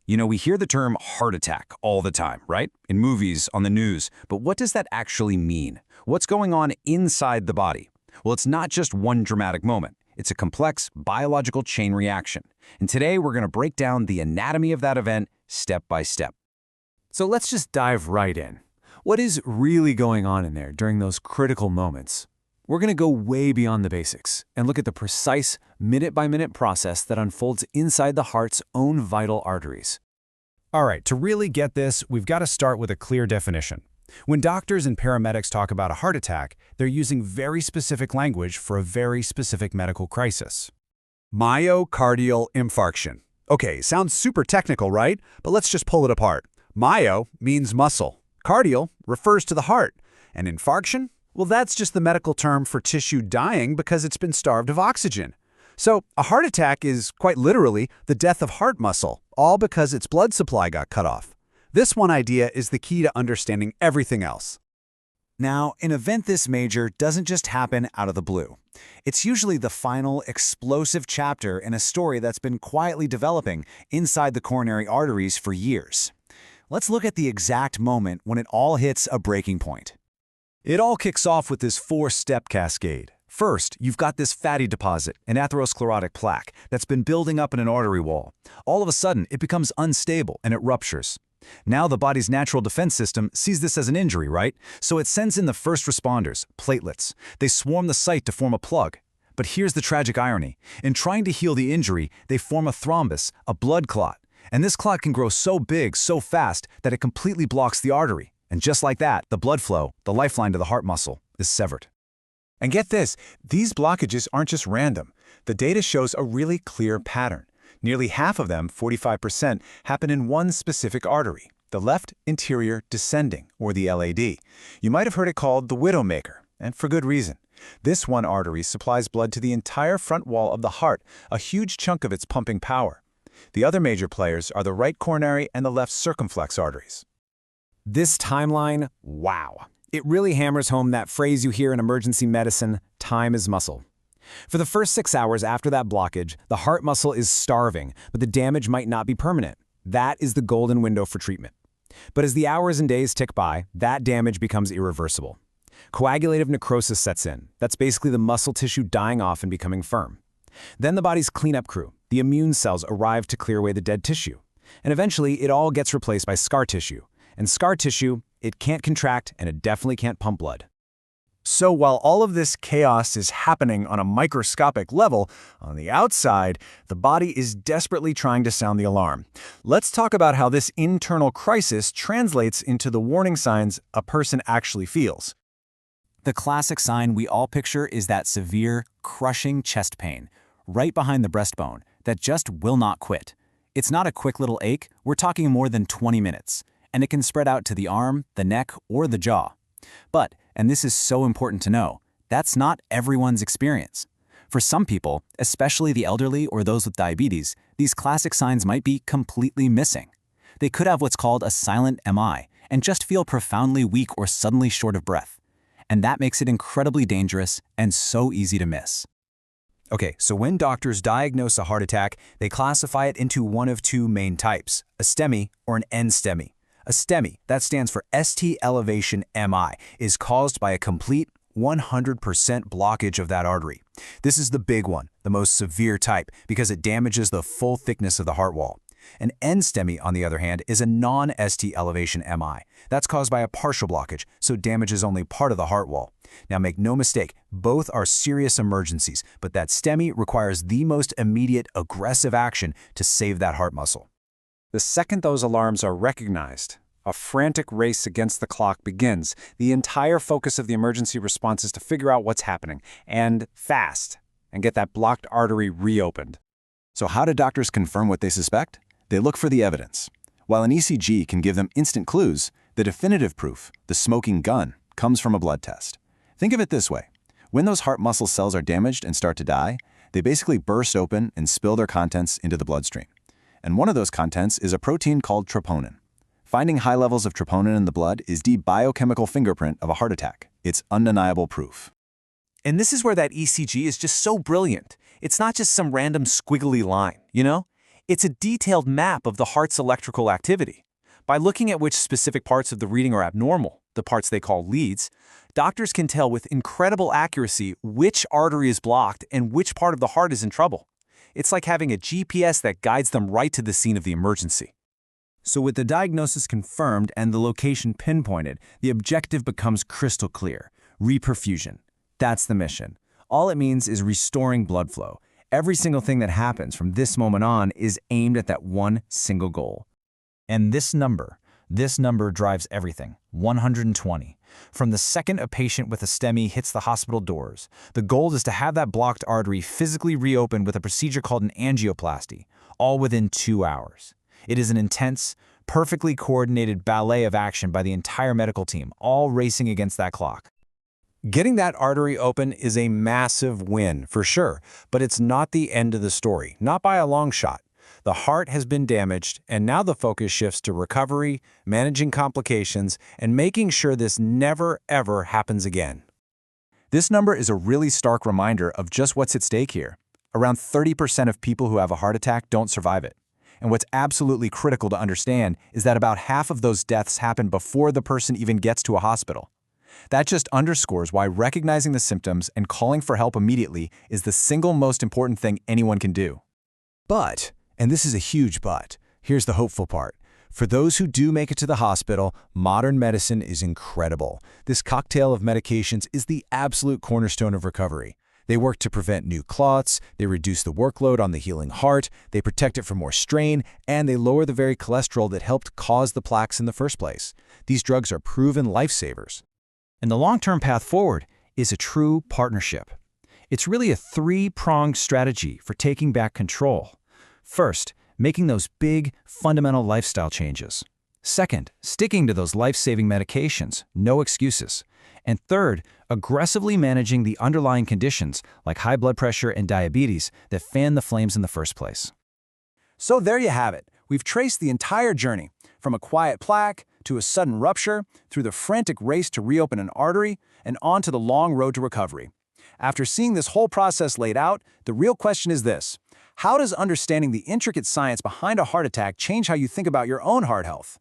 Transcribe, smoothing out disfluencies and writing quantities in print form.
We hear the term heart attack all the time, right? In movies, on the news. But what does that actually mean? What's going on inside the body? Well, it's not just one dramatic moment. It's a complex biological chain reaction. And today we're going to break down the anatomy of that event step by step. So let's just dive right in. What is really going on in there during those critical moments? We're going to go way beyond the basics and look at the precise, minute-by-minute process that unfolds inside the heart's own vital arteries. All right, to really get this, we've got to start with a clear definition. When doctors and paramedics talk about a heart attack, they're using very specific language for a very specific medical crisis. Myocardial infarction. Okay, sounds super technical, right? But let's just pull it apart. Myo means muscle. Cardial refers to the heart. And infarction? Well, that's just the medical term for tissue dying because it's been starved of oxygen. So a heart attack is, quite literally, the death of heart muscle, all because its blood supply got cut off. This one idea is the key to understanding everything else. Now, an event this major doesn't just happen out of the blue. It's usually the final, explosive chapter in a story that's been quietly developing inside the coronary arteries for years. Let's look at the exact moment when it all hits a breaking point. It all kicks off with this four-step cascade. First, you've got this fatty deposit, an atherosclerotic plaque, that's been building up in an artery wall. All of a sudden, it becomes unstable and it ruptures. Now the body's natural defense system sees this as an injury, right? So it sends in the first responders, platelets. They swarm the site to form a plug. But here's the tragic irony. In trying to heal the injury, they form a thrombus, a blood clot. And this clot can grow so big, so fast, that it completely blocks the artery. And just like that, the blood flow, the lifeline to the heart muscle, is severed. And get this, these blockages aren't just random. The data shows a really clear pattern. Nearly half of them, 45%, happen in one specific artery, the left anterior descending, or the LAD. You might have heard it called the widowmaker, and for good reason. This one artery supplies blood to the entire front wall of the heart, a huge chunk of its pumping power. The other major players are the right coronary and the left circumflex arteries. This timeline, wow. It really hammers home that phrase you hear in emergency medicine, time is muscle. For the first 6 hours after that blockage, the heart muscle is starving, but the damage might not be permanent. That is the golden window for treatment. But as the hours and days tick by, that damage becomes irreversible. Coagulative necrosis sets in. That's basically the muscle tissue dying off and becoming firm. Then the body's cleanup crew, the immune cells, arrive to clear away the dead tissue. And eventually, it all gets replaced by scar tissue. And scar tissue, it can't contract and it definitely can't pump blood. So while all of this chaos is happening on a microscopic level, on the outside, the body is desperately trying to sound the alarm. Let's talk about how this internal crisis translates into the warning signs a person actually feels. The classic sign we all picture is that severe, crushing chest pain, right behind the breastbone, that just will not quit. It's not a quick little ache, we're talking more than 20 minutes. And it can spread out to the arm, the neck, or the jaw. But, and this is so important to know, that's not everyone's experience. For some people, especially the elderly or those with diabetes, these classic signs might be completely missing. They could have what's called a silent MI and just feel profoundly weak or suddenly short of breath. And that makes it incredibly dangerous and so easy to miss. Okay, so when doctors diagnose a heart attack, they classify it into one of two main types, a STEMI or an NSTEMI. A STEMI, that stands for ST elevation MI, is caused by a complete 100% blockage of that artery. This is the big one, the most severe type, because it damages the full thickness of the heart wall. An NSTEMI, on the other hand, is a non-ST elevation MI. That's caused by a partial blockage, so it damages only part of the heart wall. Now make no mistake, both are serious emergencies, but that STEMI requires the most immediate, aggressive action to save that heart muscle. The second those alarms are recognized, a frantic race against the clock begins. The entire focus of the emergency response is to figure out what's happening, and fast, and get that blocked artery reopened. So how do doctors confirm what they suspect? They look for the evidence. While an ECG can give them instant clues, the definitive proof, the smoking gun, comes from a blood test. Think of it this way. When those heart muscle cells are damaged and start to die, they basically burst open and spill their contents into the bloodstream. And one of those contents is a protein called troponin. Finding high levels of troponin in the blood is the biochemical fingerprint of a heart attack. It's undeniable proof. And this is where that ECG is just so brilliant. It's not just some random squiggly line, It's a detailed map of the heart's electrical activity. By looking at which specific parts of the reading are abnormal, the parts they call leads, doctors can tell with incredible accuracy which artery is blocked and which part of the heart is in trouble. It's like having a GPS that guides them right to the scene of the emergency. So with the diagnosis confirmed and the location pinpointed, the objective becomes crystal clear: reperfusion. That's the mission. All it means is restoring blood flow. Every single thing that happens from this moment on is aimed at that one single goal. And this number drives everything: 120. From the second a patient with a STEMI hits the hospital doors, the goal is to have that blocked artery physically reopened with a procedure called an angioplasty, all within 2 hours. It is an intense, perfectly coordinated ballet of action by the entire medical team, all racing against that clock. Getting that artery open is a massive win, for sure, but it's not the end of the story, not by a long shot. The heart has been damaged, and now the focus shifts to recovery, managing complications, and making sure this never, ever happens again. This number is a really stark reminder of just what's at stake here. Around 30% of people who have a heart attack don't survive it. And what's absolutely critical to understand is that about half of those deaths happen before the person even gets to a hospital. That just underscores why recognizing the symptoms and calling for help immediately is the single most important thing anyone can do. But, and this is a huge but, here's the hopeful part. For those who do make it to the hospital, modern medicine is incredible. This cocktail of medications is the absolute cornerstone of recovery. They work to prevent new clots, they reduce the workload on the healing heart, they protect it from more strain, and they lower the very cholesterol that helped cause the plaques in the first place. These drugs are proven lifesavers. And the long-term path forward is a true partnership. It's really a three-pronged strategy for taking back control. First, making those big, fundamental lifestyle changes. Second, sticking to those life-saving medications, no excuses. And third, aggressively managing the underlying conditions like high blood pressure and diabetes that fan the flames in the first place. So there you have it. We've traced the entire journey, from a quiet plaque to a sudden rupture, through the frantic race to reopen an artery, and on to the long road to recovery. After seeing this whole process laid out, the real question is this: how does understanding the intricate science behind a heart attack change how you think about your own heart health?